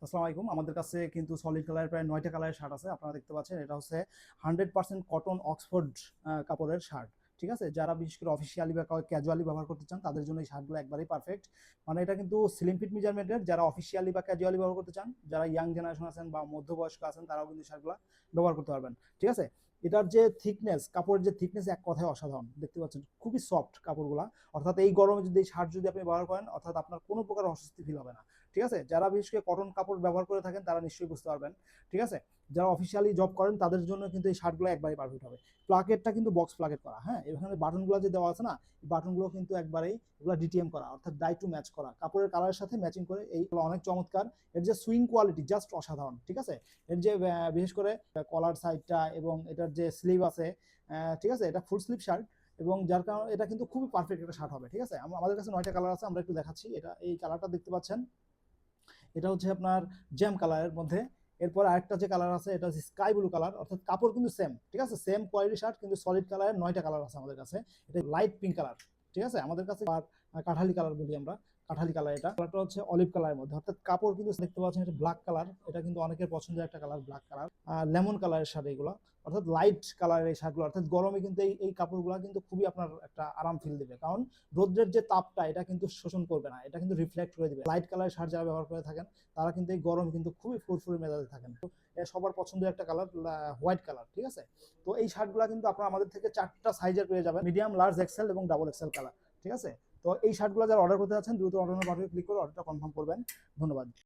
আসসালামু আলাইকুম। আমাদের কাছে কিন্তু সলিড কালারের প্রায় ৯টা কালারের শার্ট আছে। আপনারা দেখতে পাচ্ছেন এটা হচ্ছে 100% কটন অক্সফোর্ড কাপড়ের শার্ট। ঠিক আছে? যারা বিশেষ করে অফিসিয়ালি বা ক্যাজুয়ালি ব্যবহার করতে চান তাদের জন্য এই শার্টগুলো একবারেই পারফেক্ট। মানে এটা কিন্তু স্লিম ফিট মেজারমেন্টের। যারা অফিসিয়ালি বা ক্যাজুয়ালি ব্যবহার করতে চান, যারা ইয়াং জেনারেশন আছেন বা মধ্যবয়স্ক আছেন তারাও কিন্তু শার্টগুলো ব্যবহার করতে পারবেন। ঠিক আছে? এটার যে থিকনেস, কাপড়ের যে থিকনেস এক কথায় অসাধারণ। দেখতে পাচ্ছেন খুবই সফট কাপড়গুলা। অর্থাৎ এই গরমে যদি এই শার্ট যদি আপনি ব্যবহার করেন, অর্থাৎ আপনার কোনো প্রকার অস্বস্তি ফিল হবে না। ঠিক আছে? যারা বিশেষ করে কটন কাপড় ব্যবহার করে থাকেন তারা নিশ্চয়ই বুঝতে পারবেন। ঠিক আছে? যারা অফিসিয়ালি জব করেন তাদের জন্য কিন্তু এই শার্টগুলো একবারেই পারফেক্ট হবে। প্লাকেটটা কিন্তু বক্স প্লাকেট করা, হ্যাঁ? এখানে বাটনগুলো যে দেওয়া আছে না, এই বাটনগুলো কিন্তু একবারেই এগুলো ডিটিএম করা, অর্থাৎ ডাই টু ম্যাচ করা। কাপড়ের কালারের সাথে ম্যাচিং করে এইগুলো অনেক চমৎকার। এর যে সুইং কোয়ালিটি জাস্ট অসাধারণ। ঠিক আছে? এর যে বিশেষ করে কলার সাইডটা এবং এটার যে স্লিভ আছে, ঠিক আছে? এটা ফুল স্লিভ শার্ট এবং যার কারণে এটা কিন্তু খুবই পারফেক্ট একটা শার্ট হবে। ঠিক আছে? আমাদের কাছে ৯টা কালার আছে, আমরা একটু দেখাচ্ছি। এটা এই কালারটা দেখতে পাচ্ছেন, এটা হচ্ছে আপনার জ্যাম কালারের মধ্যে। এরপর আরেকটা যে কালার আছে এটা হচ্ছে স্কাই ব্লু কালার, অর্থাৎ কাপড় কিন্তু সেম। ঠিক আছে? সেম কোয়ালিটি শার্ট কিন্তু সলিড কালারের ৯টা কালার আছে আমাদের কাছে। এটা লাইট পিঙ্ক কালার। ঠিক আছে? আমাদের কাছে আর কাঠালি কালার বলি আমরা। কাঠালি কালার, এটা কালারটা হচ্ছে অলিভ কালারের মধ্যে, অর্থাৎ কাপড় কিন্তু দেখতে পাচ্ছেন এটা ব্ল্যাক কালার। এটা কিন্তু অনেকের পছন্দের একটা কালার, ব্ল্যাক কালার। লেমন কালারের শার্ট এগুলো, অর্থাৎ লাইট কালারের এই শার্টগুলো, অর্থাৎ গরমে কিন্তু এই কাপড়গুলো কিন্তু খুবই আপনার একটা আরাম ফিল দেবে, কারণ রোদ্রের যে তাপটা এটা কিন্তু শোষণ করবে না, এটা কিন্তু রিফ্লেক্ট করে দিবে। লাইট কালারের শার্ট যারা ব্যবহার করে থাকেন তারা কিন্তু এই গরমে কিন্তু খুবই ফুরফুরে মেজাজে থাকেন। তো সবার পছন্দের একটা কালার হোয়াইট কালার। ঠিক আছে? তো এই শার্টগুলো কিন্তু আপনারা আমাদের থেকে 4টা সাইজের পেয়ে যাবেন, মিডিয়াম, লার্জ, এক্সেল এবং ডাবল এক্সেল কালার। ঠিক আছে? তো এই শার্টগুলো যারা অর্ডার করতে যাচ্ছেন দ্রুত অর্ডার বাটনে ক্লিক করে অর্ডারটা কনফার্ম করবেন। ধন্যবাদ।